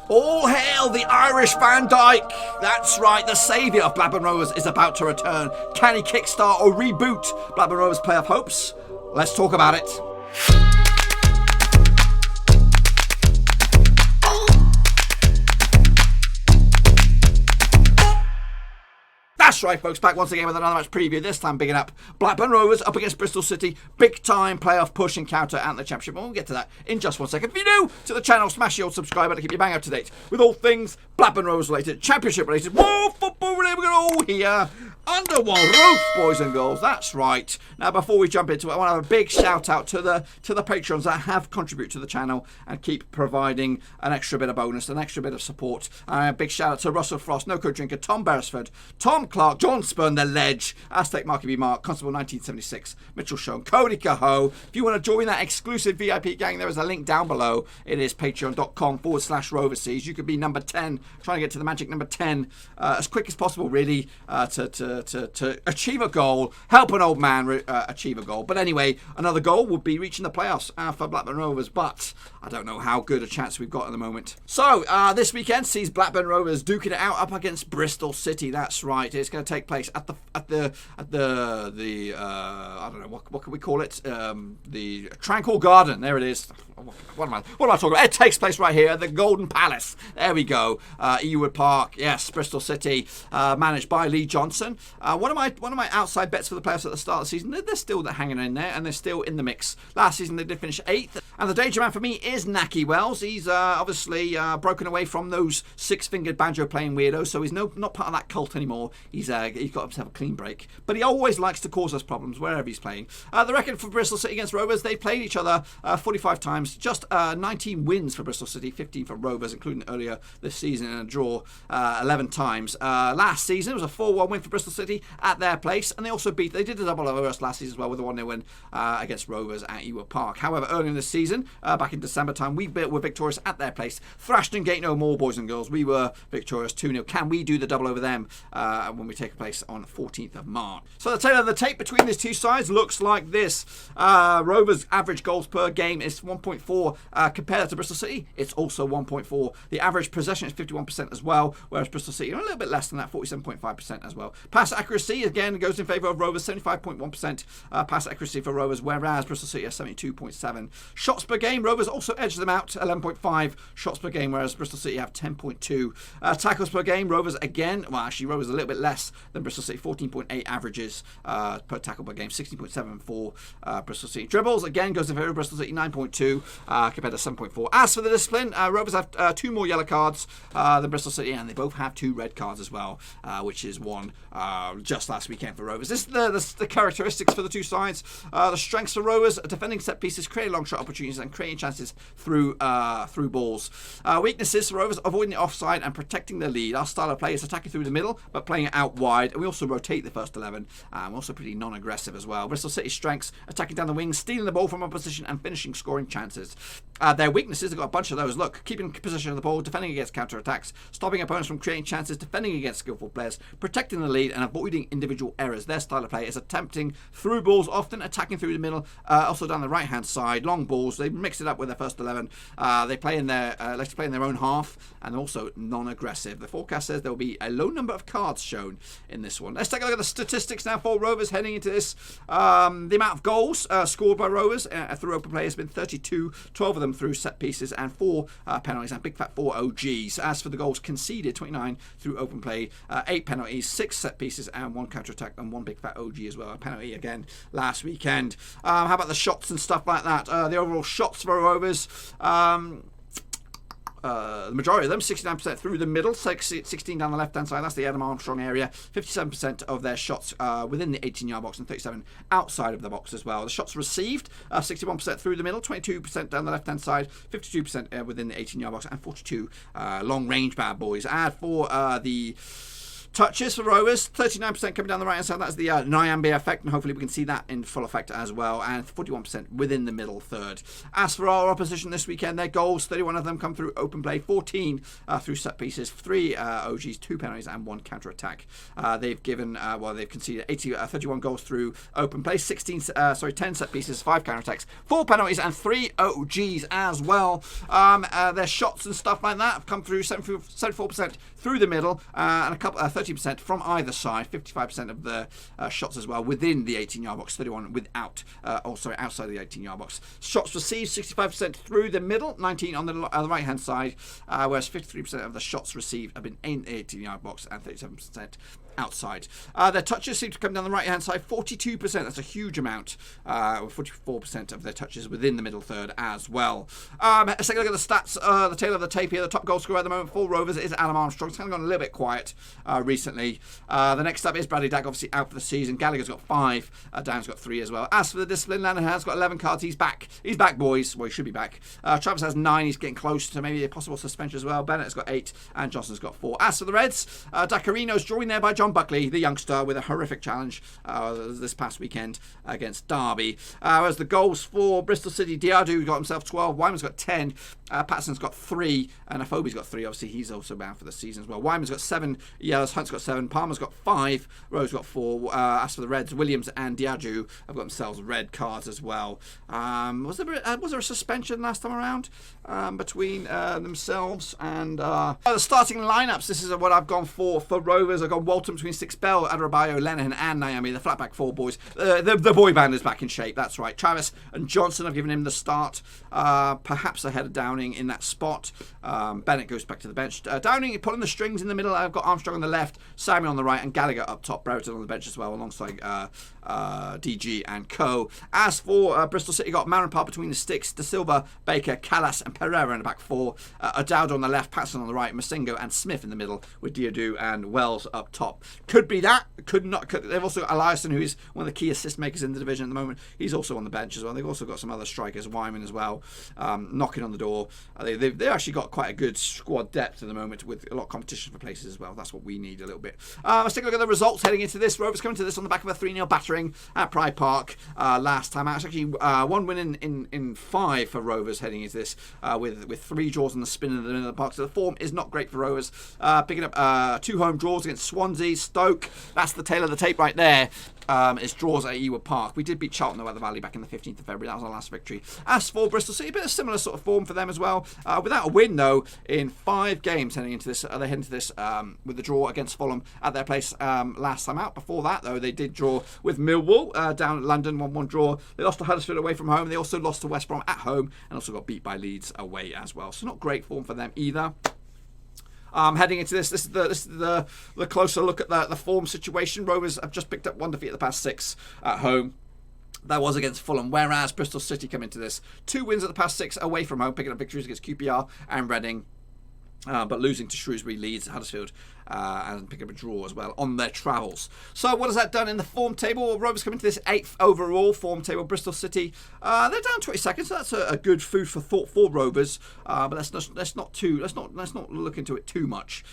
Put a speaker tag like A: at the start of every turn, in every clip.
A: All hail the Irish Van Dijk. That's right, the saviour of Blackburn Rovers is about to return. Can he kickstart or reboot Blackburn Rovers' playoff hopes? Let's talk about it. That's right, folks, back once again with another match preview, this time bigging up Blackburn Rovers up against Bristol City. Big time playoff push encounter at the Championship, and we'll get to that in just 1 second. If you're new to the channel, smash the old subscribe button to keep you bang up to date with all things Blackburn Rovers related, Championship related, whoa, football related. We're all here under one roof, boys and girls. That's right. Now, before we jump into it, I want to have a big shout out to the patrons that have contributed to the channel and keep providing an extra bit of bonus, an extra bit of support. A big shout out to Russell Frost, No Code Drinker, Tom Beresford, Tom Clark, John Spurn, The Ledge, Aztec Marky B. Mark, Constable 1976, Mitchell Schoen, Cody Cahoe. If you want to join that exclusive VIP gang, there is a link down below. It is patreon.com/Roverseas. You could be number 10, trying to get to the magic number 10 as quick as possible, really, to achieve a goal, help an old man achieve a goal. But anyway, another goal would be reaching the playoffs for Blackburn Rovers, but I don't know how good a chance we've got at the moment. So this weekend sees Blackburn Rovers duking it out up against Bristol City. That's right. It's going to take place at the I don't know what can we call it? The Tranquil Garden. There it is. What am I talking about? It takes place right here at the Golden Palace. There we go. Ewood Park. Yes, Bristol City, managed by Lee Johnson. One of my outside bets for the playoffs at the start of the season. They're still hanging in there, and they're still in the mix. Last season they did finish 8th, and the danger man for me is Nahki Wells. He's obviously broken away from those six-fingered banjo playing weirdos, so he's not part of that cult anymore. He's got himself a clean break, but he always likes to cause us problems wherever he's playing. The record for Bristol City against Rovers: they played each other 45 times, just 19 wins for Bristol City, 15 for Rovers, including earlier this season, and a draw 11 times. Last season it was a 4-1 win for Bristol City at their place, and they did a double over us last season as well with a 1-0 win against Rovers at Ewood Park. However, earlier in the season, back in December time, we were victorious at their place. Thrashton Gate no more, boys and girls. We were victorious 2-0. Can we do the double over them when we take place on 14th of March? So the tail of the tape between these two sides looks like this. Rovers' average goals per game is 1.4. Compared to Bristol City, it's also 1.4. The average possession is 51% as well, whereas Bristol City are a little bit less than that, 47.5% as well. Pass accuracy, again, goes in favour of Rovers, 75.1% pass accuracy for Rovers, whereas Bristol City are 72.7. Shots per game, Rovers also edge them out, 11.5 shots per game, whereas Bristol City have 10.2. Tackles per game, Rovers again, well, actually, Rovers a little bit less than Bristol City, 14.8 averages per tackle per game, 16.7 for Bristol City. Dribbles, again, goes in favour of Bristol City, 9.2 compared to 7.4. As for the discipline, Rovers have 2 more yellow cards than Bristol City, and they both have 2 red cards as well, which is one just last weekend for Rovers. This is the characteristics for the two sides. The strengths for Rovers: defending set pieces, creating long shot opportunities, and creating chances through balls. Weaknesses for Rovers: avoiding the offside and protecting the lead. Our style of play is attacking through the middle, but playing it out wide, and we also rotate the first 11. We're also pretty non-aggressive as well. Bristol City's strengths: attacking down the wings, stealing the ball from opposition, and finishing scoring chances. Their weaknesses, they've got a bunch of those. Look, keeping possession of the ball, defending against counter-attacks, stopping opponents from creating chances, defending against skillful players, protecting the lead, and avoiding individual errors. Their style of play is attempting through balls, often attacking through the middle, also down the right-hand side, long balls. They mix it up with their first 11. They play in their like to play in their own half, and also non-aggressive. The forecast says there will be a low number of cards shown in this one. Let's take a look at the statistics now for Rovers heading into this. The amount of goals scored by Rovers through open play has been 32, 12 of them through set pieces, and 4 penalties, and big fat 4 OGs. As for the goals conceded, 29 through open play, 8 penalties, 6 set pieces, and 1 counter attack, and 1 big fat OG as well. A penalty again last weekend. How about the shots and stuff like that? The overall shots for Rovers. The majority of them, 69% through the middle, 16 down the left-hand side. That's the Adam Armstrong area. 57% of their shots within the 18-yard box, and 37 outside of the box as well. The shots received, 61% through the middle, 22% down the left-hand side, 52% within the 18-yard box, and 42 long-range bad boys. And for the Touches for Rovers, 39% coming down the right-hand side. That's the Nyambe effect, and hopefully we can see that in full effect as well. And 41% within the middle third. As for our opposition this weekend, their goals, 31 of them come through open play, 14 through set pieces, 3 OGs, 2 penalties, and 1 counter-attack. They've conceded 31 goals through open play, 10 set pieces, 5 counter-attacks, 4 penalties, and 3 OGs as well. Their shots and stuff like that have come through 74% through the middle, and a couple 30% from either side, 55% of the shots as well within the 18-yard box, 31 outside the 18-yard box. Shots received, 65% through the middle, 19 on the right-hand side, whereas 53% of the shots received have been in the 18-yard box and 37% outside. Their touches seem to come down the right-hand side, 42%. That's a huge amount. 44% of their touches within the middle third as well. Let's take a look at the stats. The tail of the tape here. The top goal scorer at the moment for Rovers is Adam Armstrong. It's kind of gone a little bit quiet recently. The next up is Bradley Dack, obviously out for the season. Gallagher's got 5. Dan's got 3 as well. As for the discipline, Lanahan's got 11 cards. He's back. He's back, boys. Well, he should be back. Travis has 9. He's getting close to maybe a possible suspension as well. Bennett's got 8 and Johnson's got 4. As for the Reds, Dacarino's joined there by John Buckley, the youngster, with a horrific challenge this past weekend against Derby. Whereas the goals for Bristol City, Diadu got himself 12, Wyman's got 10, Patterson's got 3, and Afobe's got 3. Obviously, he's also bound for the season as well. Wyman's got 7 yellows, Hunt's got 7, Palmer's got 5, Rose got 4. As for the Reds, Williams and Diadu have got themselves red cards as well. Was there a suspension last time around between themselves and the starting lineups? This is what I've gone for Rovers. I've gone Walton between 6, Bell, Adebayo, Lenihan, and Nyambe. The flatback 4 boys. The boy band is back in shape. That's right. Travis and Johnson have given him the start. Perhaps ahead of Downing in that spot. Bennett goes back to the bench. Downing pulling the strings in the middle. I've got Armstrong on the left, Simon on the right, and Gallagher up top. Brereton on the bench as well, alongside DG and Co. As for Bristol City, got Maranpar between the sticks, De Silva, Baker, Callas, and Pereira in the back 4. O'Dowd on the left, Patson on the right, Masingo and Smith in the middle, with Diadu and Wells up top. Could be that. Could not. They've also got Eliasson, who is one of the key assist makers in the division at the moment. He's also on the bench as well. They've also got some other strikers, Wyman as well, knocking on the door. They've actually got quite a good squad depth at the moment, with a lot of competition for places as well. That's what we need a little bit. Let's take a look at the results heading into this. Rovers coming to this on the back of a 3-0 battering at Pride Park last time out. It's actually 1 win in 5 for Rovers heading into this, with 3 draws on the spin in the middle of the park. So the form is not great for Rovers. Picking up 2 home draws against Swansea, Stoke. That's the tail of the tape right there. It's draws at Ewood Park. We did beat Charlton at the Valley back in the 15th of February. That was our last victory. As for Bristol City, a bit of similar sort of form for them as well. Without a win, though, in 5 games heading into this. They head into this with the draw against Fulham at their place last time out. Before that, though, they did draw with Millwall down at London, 1-1 draw. They lost to Huddersfield away from home. They also lost to West Brom at home and also got beat by Leeds away as well. So not great form for them either. Heading into this is the closer look at the form situation. Rovers have just picked up 1 defeat at the past 6 at home. That was against Fulham, whereas Bristol City come into this 2 wins at the past 6 away from home, picking up victories against QPR and Reading. But losing to Shrewsbury, Leeds, Huddersfield, and picking up a draw as well on their travels. So what has that done in the form table? Well, Rovers come into this 8th overall form table. Bristol City, they're down 22nd, so that's a good food for thought for Rovers. But let's not look into it too much.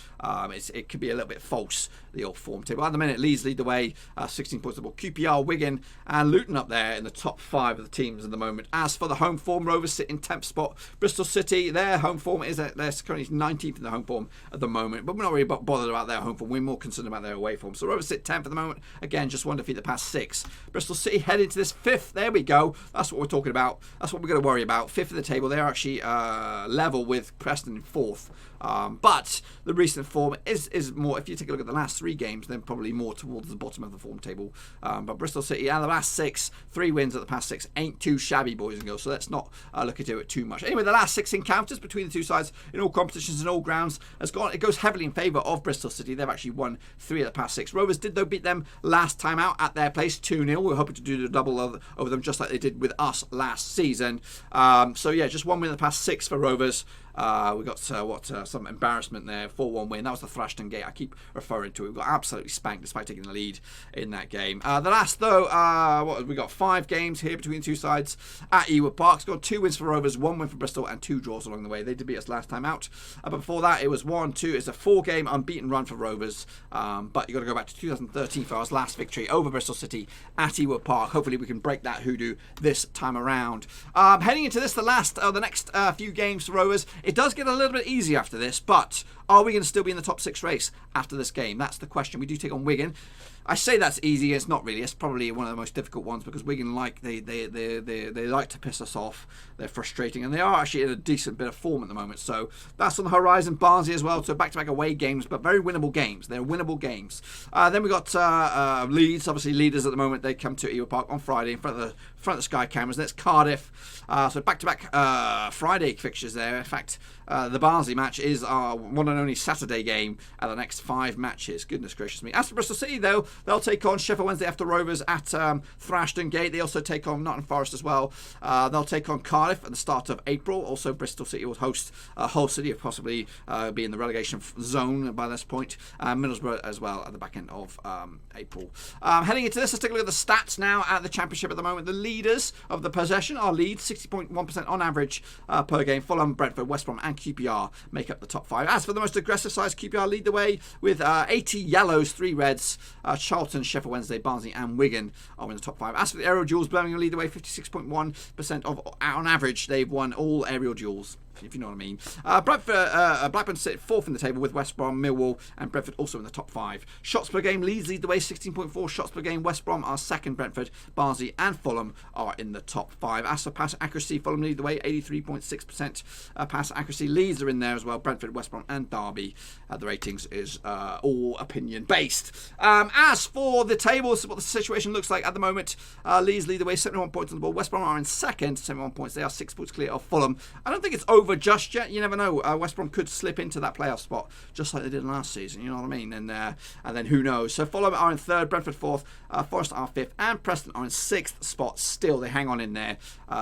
A: It could be a little bit false, the old form table. At the minute, Leeds lead the way, 16 points the ball. QPR, Wigan, and Luton up there in the top 5 of the teams at the moment. As for the home form, Rovers sit in 10th spot. Bristol City, their home form is they're currently 19th in the home form at the moment, but we're not really bothered about their home form. We're more concerned about their away form. So Rovers sit 10th at the moment. Again, just 1 defeat the past 6. Bristol City head into this 5th. There we go. That's what we're talking about. That's what we're going to worry about. 5th of the table. They're actually level with Preston in 4th. But the recent form is more, if you take a look at the last 3 games, then probably more towards the bottom of the form table. But Bristol City, and the last 6, 3 wins at the past 6, ain't too shabby, boys and girls. So let's not look into it too much. Anyway, the last 6 encounters between the two sides in all competitions and all grounds it goes heavily in favour of Bristol City. They've actually won 3 of the past 6. Rovers did, though, beat them last time out at their place 2-0. We're hoping to do the double over them, just like they did with us last season. So yeah, just 1 win in the past 6 for Rovers. We got some embarrassment there, 4-1 win. That was the Thrashton Gate I keep referring to. We got absolutely spanked despite taking the lead in that game. The last, though, we got 5 games here between the two sides at Ewood Park. Got 2 wins for Rovers, 1 win for Bristol, and 2 draws along the way. They did beat us last time out. But before that, it was 1-2. It's a 4-game unbeaten run for Rovers. But you've got to go back to 2013 for our last victory over Bristol City at Ewood Park. Hopefully we can break that hoodoo this time around. Heading into this, the next few games for Rovers, it does get a little bit easier after this, but are we going to still be in the top 6 race after this game? That's the question. We do take on Wigan. I say that's easy. It's not really. It's probably one of the most difficult ones because Wigan they like to piss us off. They're frustrating, and they are actually in a decent bit of form at the moment. So that's on the horizon. Barnsley as well. So back-to-back away games, but very winnable games. They're winnable games. Then we got Leeds, obviously leaders at the moment. They come to Ewood Park on Friday in front of the Sky cameras. That's Cardiff. So back-to-back Friday fixtures there. In fact, the Barnsley match is our one and only Saturday game at the next 5 matches. Goodness gracious me. As for Bristol City, though, they'll take on Sheffield Wednesday after Rovers at Thrashton Gate. They also take on Nottingham Forest as well. They'll take on Cardiff at the start of April. Also, Bristol City will host Hull City, possibly be in the relegation zone by this point. Middlesbrough as well at the back end of April. Heading into this, let's take a look at the stats now at the Championship at the moment. The leaders of the possession are Leeds, 60.1% on average per game. Fulham, Brentford, West Brom and QPR make up the top 5. As for the most aggressive sides, QPR lead the way with 80 yellows, 3 reds. Charlton, Sheffield Wednesday, Barnsley and Wigan are in the top 5. As for the aerial duels, Birmingham lead the way, 56.1% on average. They've won all aerial duels, if you know what I mean. Blackburn sit 4th in the table with West Brom, Millwall and Brentford also in the top 5. Shots per game, Leeds lead the way, 16.4 shots per game. West Brom are 2nd, Brentford, Barnsley and Fulham are in the top 5. As for pass accuracy, Fulham lead the way, 83.6% pass accuracy. Leeds are in there as well, Brentford, West Brom and Derby. The ratings is all opinion based. As for the table, this is what the situation looks like at the moment. Leeds lead the way, 71 points on the ball. West Brom are in 2nd, 71 points. They are 6 points clear of Fulham. I don't think it's over just yet. You never know. West Brom could slip into that playoff spot just like they did last season. You know what I mean? And then who knows? So Fulham are in 3rd, Brentford 4th, Forest are 5th, and Preston are in 6th spot. Still, they hang on in there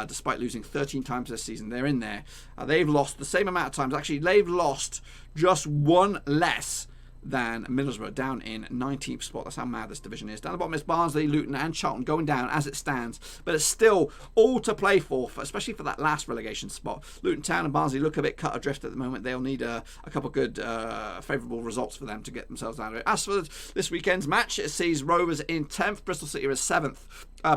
A: despite losing 13 times this season. They're in there. They've lost the same amount of times. Actually, they've lost just 1 less than Middlesbrough, down in 19th spot. That's how mad this division is. Down the bottom is Barnsley, Luton and Charlton going down as it stands, but it's still all to play for, especially for that last relegation spot. Luton Town and Barnsley look a bit cut adrift at the moment. They'll need a couple of good favourable results for them to get themselves out of it. As for this weekend's match, it sees Rovers in 10th, Bristol City is 7th.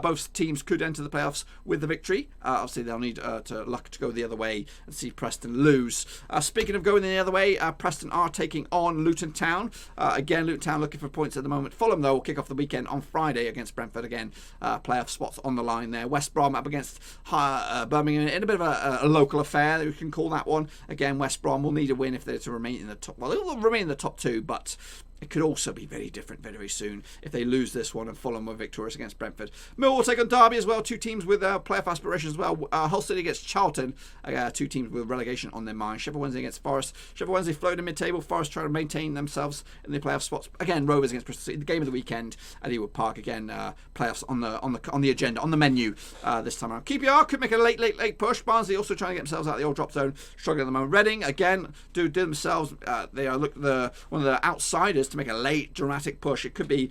A: Both teams could enter the playoffs with the victory. Obviously, they'll need luck to go the other way and see Preston lose. Speaking of going the other way, Preston are taking on Luton Town. Again, Luton Town looking for points at the moment. Fulham, though, will kick off the weekend on Friday against Brentford. Again, playoff spots on the line there. West Brom up against Birmingham in a bit of a local affair, we can call that one. Again, West Brom will need a win if they're to remain in the top. Well, they will remain in the top 2, but it could also be very different very soon if they lose this one and Fulham were victorious against Brentford. Millwall will take on Derby as well. 2 teams with playoff aspirations as well. Hull City against Charlton. 2 teams with relegation on their mind. Sheffield Wednesday against Forest. Sheffield Wednesday floating in mid-table. Forest trying to maintain themselves in the playoff spots. Again, Rovers against Bristol City. The game of the weekend at Ewood Park. Again, playoffs on the agenda, on the menu this time around. QPR could make a late push. Barnsley also trying to get themselves out of the old drop zone. Struggling at the moment. Reading again do themselves. They are one of the outsiders to make a late dramatic push. It could be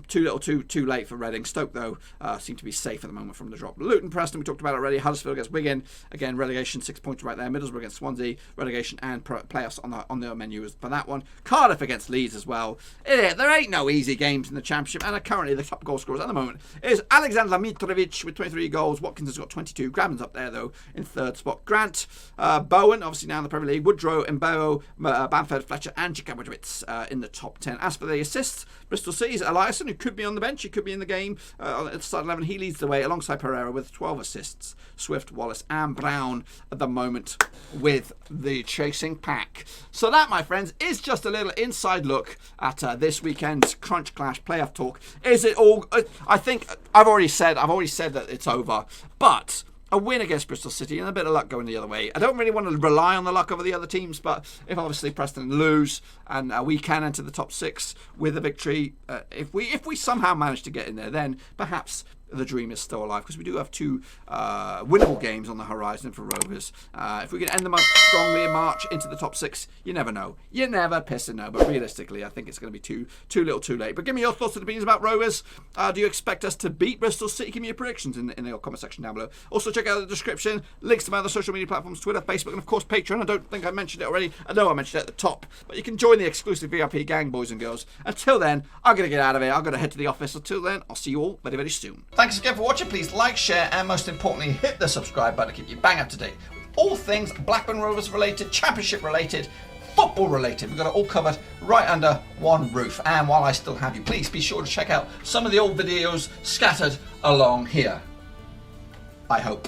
A: too little, too late for Reading. Stoke, though, seem to be safe at the moment from the drop. Luton, Preston, we talked about already. Huddersfield against Wigan. Again, relegation, 6 points right there. Middlesbrough against Swansea. Relegation and playoffs on the menu for that one. Cardiff against Leeds as well. There ain't no easy games in the Championship, and currently the top goal scorers at the moment is Alexander Mitrovic with 23 goals. Watkins has got 22. Graben's up there, though, in 3rd spot. Grant, Bowen, obviously now in the Premier League. Woodrow, Mbeo, Bamford, Fletcher, and Jakubowicz in the top 10. As for the assists, Bristol City's Eliasson, who could be on the bench, he could be in the game at the start 11. He leads the way alongside Pereira with 12 assists. Swift, Wallace and Brown at the moment with the chasing pack. So that, my friends, is just a little inside look at this weekend's Crunch Clash playoff talk. Is it all? I think I've already said that it's over, but a win against Bristol City and a bit of luck going the other way. I don't really want to rely on the luck over the other teams, but if obviously Preston lose and we can enter the top 6 with a victory, if we somehow manage to get in there, then perhaps the dream is still alive, because we do have 2 winnable games on the horizon for Rovers. If we can end the month strongly in March into the top 6, you never know. You never piss and know. But realistically, I think it's going to be too little too late. But give me your thoughts and opinions about Rovers. Do you expect us to beat Bristol City? Give me your predictions in the comment section down below. Also, check out the description. Links to my other social media platforms, Twitter, Facebook, and of course Patreon. I don't think I mentioned it already. I know I mentioned it at the top. But you can join the exclusive VIP gang, boys and girls. Until then, I'm going to get out of here. I'm going to head to the office. Until then, I'll see you all very, very soon. Thanks again for watching. Please like, share, and most importantly, hit the subscribe button to keep you bang up to date with all things Blackburn Rovers related, Championship related, football related. We've got it all covered right under one roof. And while I still have you, please be sure to check out some of the old videos scattered along here. I hope.